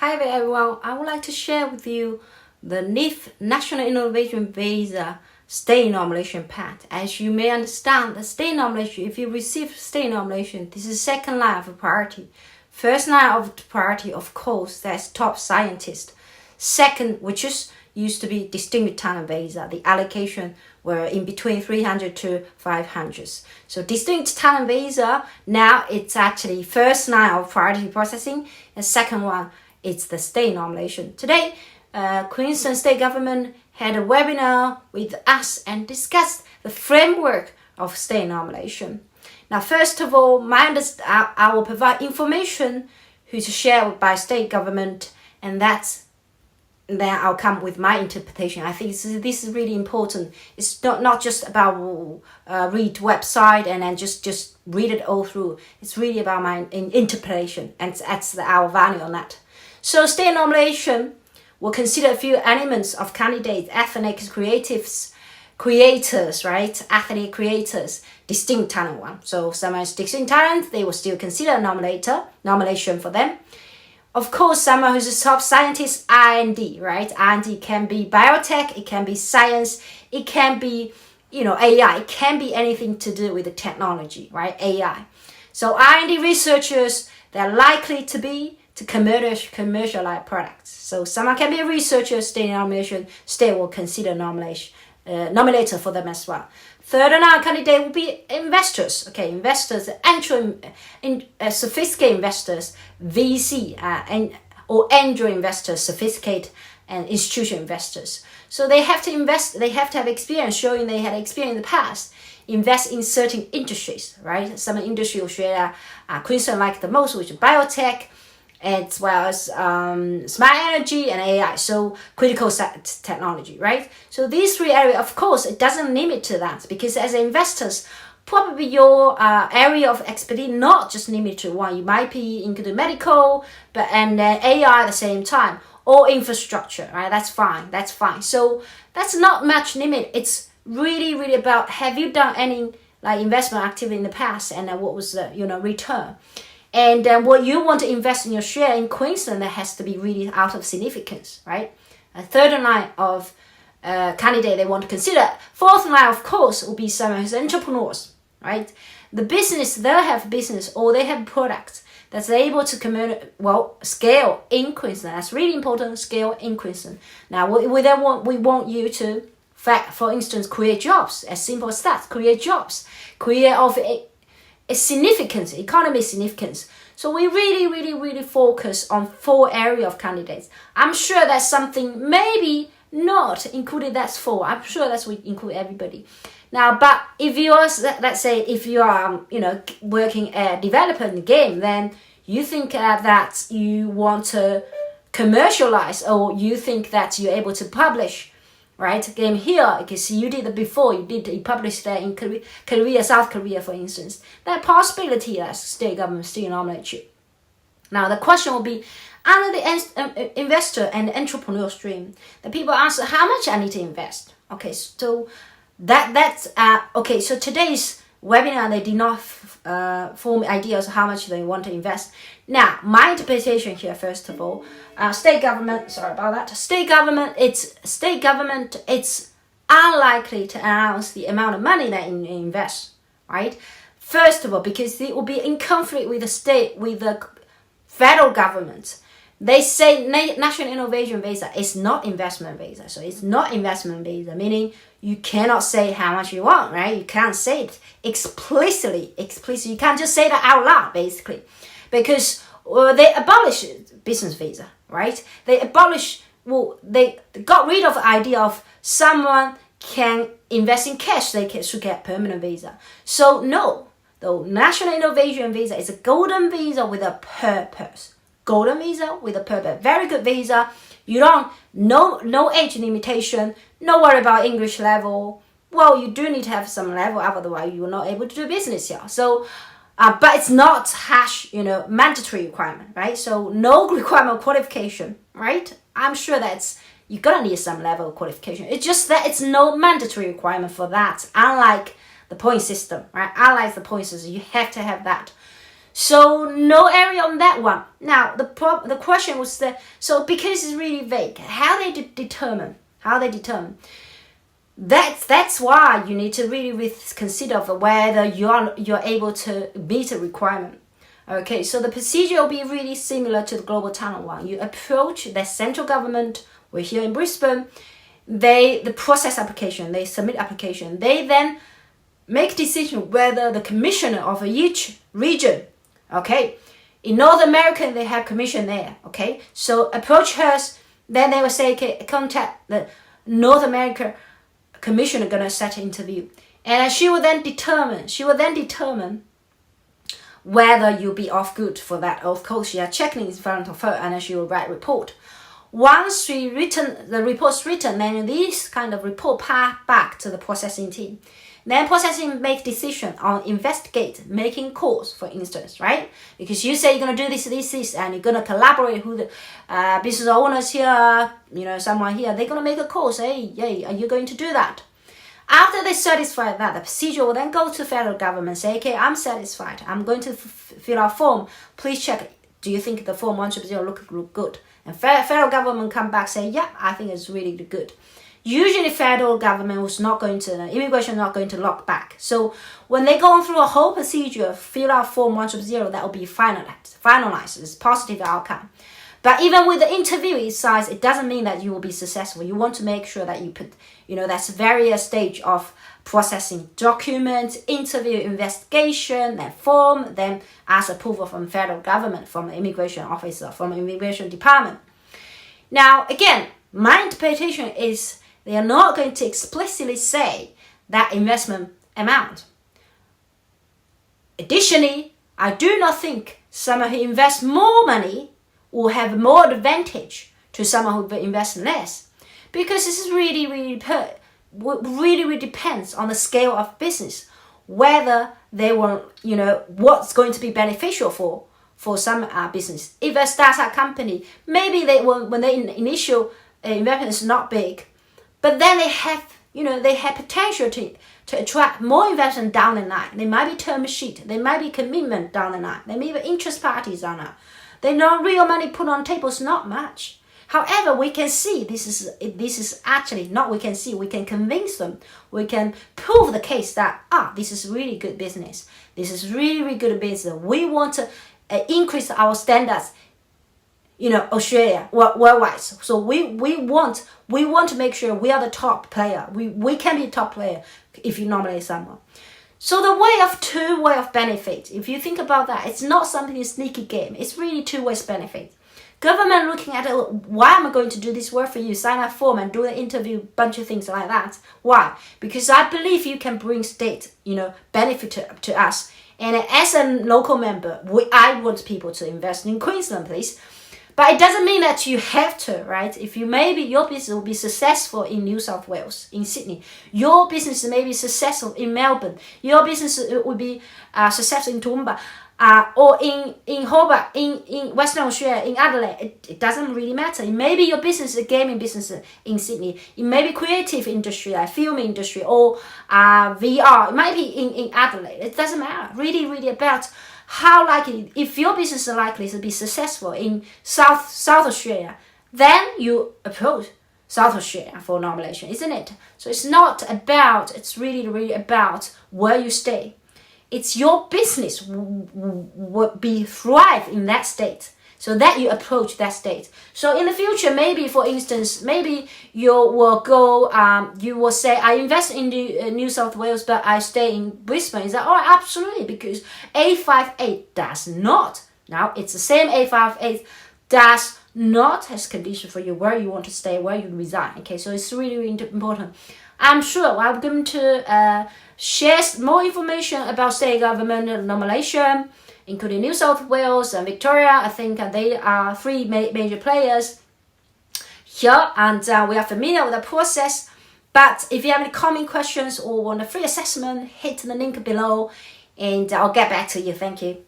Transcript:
Hi there everyone, I would like to share with you the NIF National Innovation Visa State Nomination Path. As you may understand, the state nomination, if you receive state nomination, this is second line of priority. First line of priority, of course, that's top scientist. Second, which is used to be distinguished talent visa, the allocation were in between 300 to 500. So distinguished talent visa, now it's actually first line of priority processing, and second one, it's the state nomination. Today, Queensland State Government had a webinar with us and discussed the framework of state nomination. Now, first of all, I will provide information who's shared by state government, and then I'll come with my interpretation. I think this is really important. It's not just about read website and then just read it all through. It's really about my interpretation, and that's our value on that. So state nomination will consider a few elements of candidates, ethnic creators, right? Ethnic creators, distinct talent one. So someone is distinct talent, they will still consider nomination for them. Of course, someone who's a top scientist, R&D, right? R&D can be biotech, it can be science, it can be, AI, it can be anything to do with the technology, right? AI. So R&D researchers, they're likely to commercialize products. So someone can be a researcher, state nomination, state will consider nominator for them as well. Third and our candidate will be investors. Okay, investors, sophisticated investors, VC, or angel investors, sophisticated and institutional investors. So they have to invest, they have to have experience, showing they had experience in the past, invest in certain industries, right? Some industry will share Queensland like the most, which is biotech, as well as smart energy and AI, so critical technology, right? So these three areas, of course, it doesn't limit to that, because as investors, probably your area of expertise not just limited to one. You might be into the medical, and then AI at the same time, or infrastructure, right? That's fine. So that's not much limit. It's really about, have you done any investment activity in the past, and what was the return? And what you want to invest in your share in Queensland, that has to be really out of significance, right? A third line of candidate they want to consider. Fourth line, of course, will be someone who's entrepreneurs, right? The business, they'll have business or they have products that's able to scale in Queensland. That's really important, scale in Queensland. Now, we want you to, for instance, create jobs, as simple as that, create jobs, create of significance, economy significance. So we really focus on 4 areas of candidates. I'm sure that's something maybe not included, that's 4. I'm sure that's we include everybody. Now, but if you are, let's say, if you are, working at developer in the game, then you think that you want to commercialize, or you think that you're able to publish, right? Game here, because you did it before, you published that in Korea, South Korea, for instance. That possibility that state government still nominate you. Now, the question will be, under the investor and entrepreneur stream, the people ask, how much I need to invest? Okay, so so today's webinar, they did not form ideas of how much they want to invest. Now, my interpretation here, first of all, state government, it's unlikely to announce the amount of money that it invests, right? First of all, because it will be in conflict with the federal government. They say National Innovation Visa is not investment visa. So it's not investment visa, meaning you cannot say how much you want, right? You can't say it explicitly. You can't just say that out loud, basically. Because they abolished business visa, right? They got rid of the idea of someone can invest in cash, they should get permanent visa. So no, the National Innovation Visa is a golden visa with a purpose. Golden visa with a purpose. Very good visa. You don't, no age limitation, no worry about English level. Well, you do need to have some level, otherwise you're not able to do business here. So, but it's not mandatory requirement, right? So no requirement of qualification, right? I'm sure that's, you're gonna need some level of qualification. It's just that it's no mandatory requirement for that, unlike the point system, right? Unlike the point system, you have to have that. So no area on that one. Now the question was that, so because it's really vague, how they determine. That's why you need to really consider whether you're able to meet a requirement. Okay, so the procedure will be really similar to the global tunnel one. You approach the central government. We're here in Brisbane. They process application. They submit application. They then make decision whether the commissioner of each region. Okay, in North America they have commission there. Okay, so approach her. Then they will say, okay, contact the North America commissioner, gonna set an interview, and she will then determine whether you'll be off good for that. Of course, she are checking in front of her, and then she will write report. Once the report's written, then this kind of report pass back to the processing team. Then processing make decision on investigate, making calls, for instance, right? Because you say you're gonna do this, and you're gonna collaborate with the business owners here, someone here. They're gonna make a call, say, hey, are you going to do that? After they satisfy that, the procedure will then go to federal government, say, okay, I'm satisfied. I'm going to fill out form. Please check. Do you think the form 100 look good? And federal government come back, say, yeah, I think it's really good. Usually federal government was not going to, immigration not going to lock back. So when they go through a whole procedure, fill out form 100, that will be finalized. It's positive outcome. But even with the interview size, it doesn't mean that you will be successful. You want to make sure that you put, that's various stage of processing documents, interview, investigation, then form, then ask approval from federal government, from the immigration officer, from the immigration department. Now, again, my interpretation is they are not going to explicitly say that investment amount. Additionally, I do not think someone who invests more money will have more advantage to someone who invests less, because this is really depends on the scale of business, whether they want, what's going to be beneficial for some business. If a startup company, maybe they will, when they initial investment is not big, but then they have potential to attract more investment down the line. They might be term sheet, they might be commitment down the line, they may be interest parties down the line. They know real money put on table is not much. However, we can see this is actually not, we can convince them. We can prove the case that, this is really good business. This is really good business. We want to increase our standards, Australia, worldwide. So we want to make sure we are the top player. We can be top player if you nominate someone. So the two way of benefit, if you think about that, it's not something sneaky game. It's really two ways benefit. Government looking at it, why am I going to do this work for you? Sign up form and do an interview, bunch of things like that. Why? Because I believe you can bring state, benefit to us. And as a local member, I want people to invest in Queensland, please. But it doesn't mean that you have to, right? If your business will be successful in New South Wales, in Sydney, your business may be successful in Melbourne, your business will be successful in Toowoomba, or in Hobart, in Western Australia, in Adelaide. It doesn't really matter. It may be your business, a gaming business in Sydney. It may be creative industry, like film industry, or VR. It might be in Adelaide. It doesn't matter. Really about how likely, if your business is likely to be successful in South Australia, then you approach South Australia for nomination, isn't it? So it's really about where you stay. It's your business would be thrive in that state, so that you approach that state. So in the future, maybe for instance, maybe you will go, you will say, I invest in New South Wales, but I stay in Brisbane. Is that absolutely, because 858 does not. Now it's the same 858 does not has condition for you where you want to stay, where you reside. Okay, so it's really important. I'm sure I'm going to share more information about state government nomination, including New South Wales and Victoria. I think they are three major players here, and we are familiar with the process. But if you have any comment questions or want a free assessment, hit the link below, and I'll get back to you. Thank you.